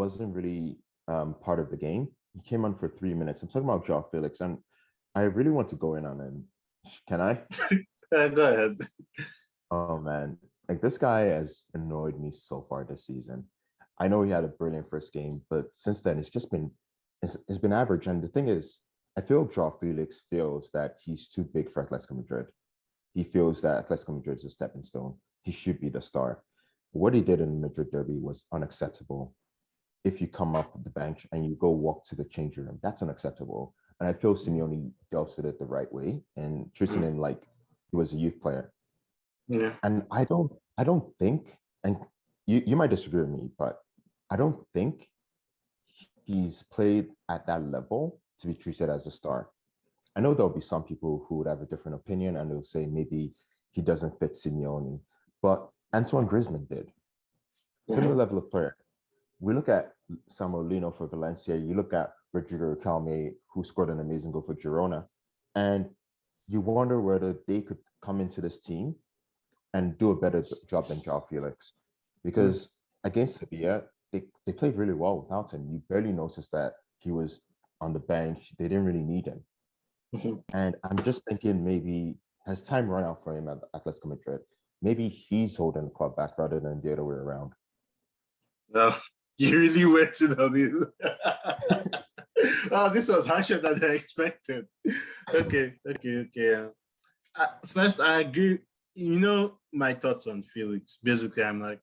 wasn't really part of the game. He came on for 3 minutes. I'm talking about Joao Felix, and I really want to go in on him. Can I? Go ahead. Oh man, like this guy has annoyed me so far this season. I know he had a brilliant first game, but since then it's been average. And the thing is, I feel Joao Felix feels that he's too big for Atletico Madrid. He feels that Atletico Madrid is a stepping stone. He should be the star. What he did in the Madrid derby was unacceptable. If you come off the bench and you go walk to the changing room, that's unacceptable. And I feel Simeone dealt with it the right way and treating him like he was a youth player. Yeah. And I don't think, and you might disagree with me, but I don't think he's played at that level to be treated as a star. I know there'll be some people who would have a different opinion and they'll say maybe he doesn't fit Simeone, but Antoine Griezmann did. Similar level of player. We look at Samuel Lino for Valencia, you look at Rodrigo Calme, who scored an amazing goal for Girona, and you wonder whether they could come into this team and do a better job than Joao Felix. Because against Sevilla, they played really well without him. You barely noticed that he was on the bench. They didn't really need him. And I'm just thinking maybe has time run out for him at Atletico Madrid? Maybe he's holding the club back rather than the other way around. No, you really went in on it. Oh, this was harsher than I expected. Okay. First, I agree. You know my thoughts on Felix. Basically, I'm like,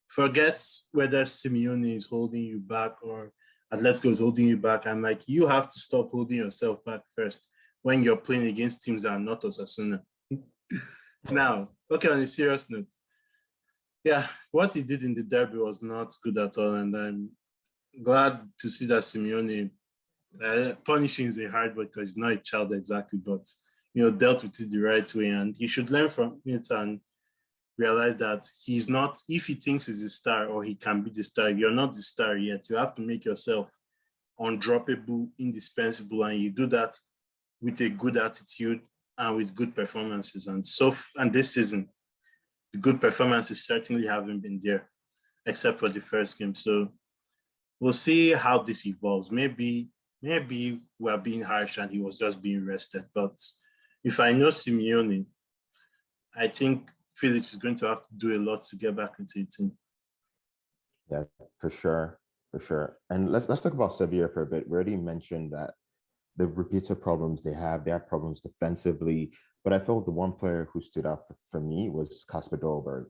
forget whether Simeone is holding you back or Atletico is holding you back. I'm like, you have to stop holding yourself back first when you're playing against teams that are not Osasuna. Now, okay, on a serious note, yeah, what he did in the derby was not good at all, and I'm glad to see that Simeone punishing is a hard word because he's not a child exactly, but dealt with it the right way, and he should learn from it and realize that he's not. If he thinks he's a star or he can be the star, you're not the star yet. You have to make yourself undroppable, indispensable, and you do that with a good attitude and with good performances. And this season, the good performances certainly haven't been there, except for the first game. So we'll see how this evolves. Maybe we're being harsh and he was just being rested. But if I know Simeone, I think Felix is going to have to do a lot to get back into the team. Yeah, for sure. And let's talk about Sevilla for a bit. We already mentioned that the repeated problems they have problems defensively. But I felt the one player who stood out for me was Kasper Dolberg.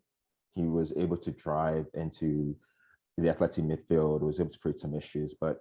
He was able to drive into the Athletic midfield, was able to create some issues, but